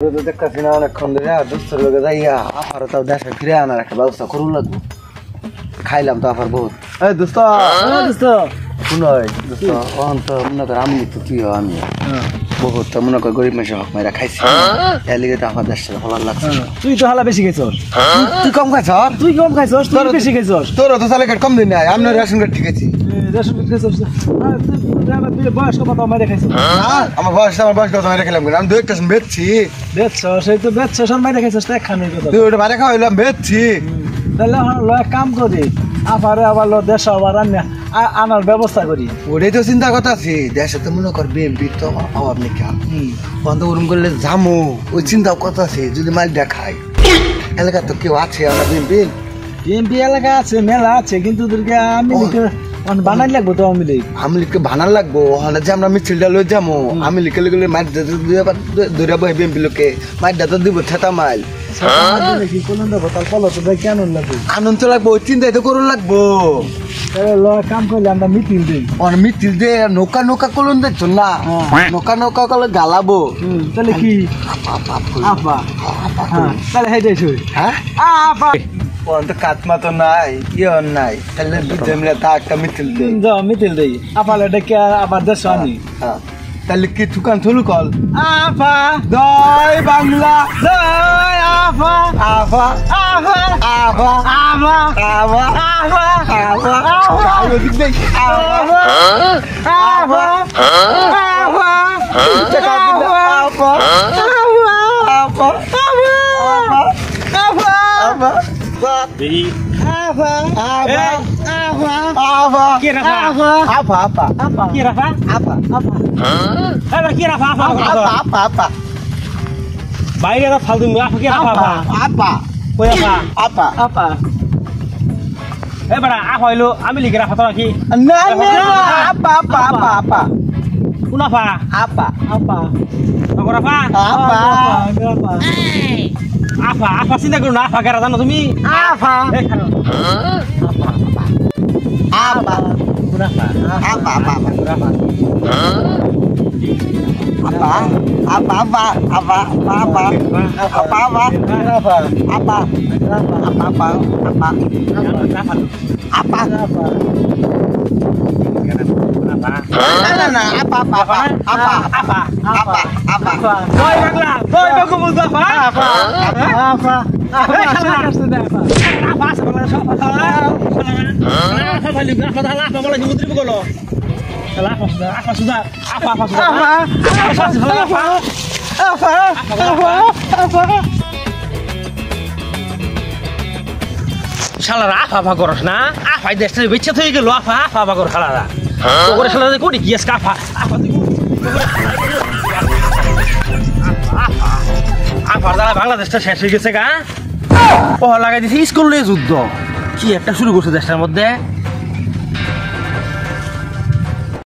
দেখতেছি না অনেকক্ষণ ধরে দোস্তের লোকে যাইয়া আবার তাও দেশে ফিরে আনার একটা ব্যবস্থা করুন লাগবো। খাইলাম তো আবার বহুত দোস্ত শুনই দোস্ত তো মনে কর আমি তো তুই আমি বহুত তো মনে কর গরিব মানুষের হক মাইরা খাইছি এর লিগে তো আমার দেশে ভালো লাগছে। তুই তো হালা বেশি খাইছস, তুই কম খাইছ, তুই কম খাইছস, তুই বেশি খাইছস। তোর তো সালে কম দিন নাই, আমি রেশন কার্ড ঠিক আছে। রেশন কার্ড খাইছস তুই বয়স কত মাইরা খাইছস? আমার বয়স কত মাইরা খেলাম, আমি 2 একটা বেচছি। বেচছস এই তো বেচছস মাইরা খাইছস তো একখানে কথা। তুই ওটা মাইরা খাওয়াইলাম বেচছি। তাহলে ল এক কাম করি আপারে আবার ল দেশ আবার আনার ব্যবস্থা করি। ওটাই তো চিন্তা কথা আছে, দেশে তো মনে কর বিএমপি তো অভাব নেই বন্ধ ওরম করলে জামু, ওই চিন্তা কথা আছে যদি মাল দেখায় এলাকা তো কেউ আছে আমরা বিএমপি বিএমপি এলাকা আছে মেলা আছে, কিন্তু আমি বানাই লাগবো তো আমি লিখে বানার লাগবো ওখানে যে আমরা মিছিলটা লই যাবো আমি লিখে লিখে মাঠ দৌড়াবো বিএমপি লোকে মাঠটা তো দিব থেতা মাইল আনন্দ লাগবো, ওই চিন্তাই তো করুন লাগবো। কাম করলে আমরা মিছিল দিই, মিছিল দিয়ে নৌকা নৌকা করুন দেখছো না, নৌকা নৌকা করলে গালাবো তাহলে কি আপা তাহলে হেঁটে হ্যাঁ আপা কাতমা তো নাই ইয়ে নাই, তাহলে দুধে মিলে তা একটা মিছিল দিই মিছিল দিই আপালে ডেকে আবার দেশ আনি। তাহলে কি দোকান থুলু কল আপা জয় বাংলা জয় আপা আপা আপা আপা আপা আপা আপা আপা বাইরে ফালতু এবার আপ হইলো আমি লিখে রাখা তো নাকি কোন আপা আপা আপা আপা আপা আপা চিন্তা করো না, আপা কেরা জানো তুমি? আপা আপা কোন আপা আপা আপা শালারা আফা করস না, আফাই দেশটা বেঁচে থেকে গেল আফা আফা কর শালারা ওরে শালারা কোটি কি আজকে আফা আফার দ্বারা বাংলাদেশটা শেষ হয়ে গেছে গা। ও লাগাই দিছে স্কুলে যুদ্ধ কি একটা শুরু করছে দেশটার মধ্যে।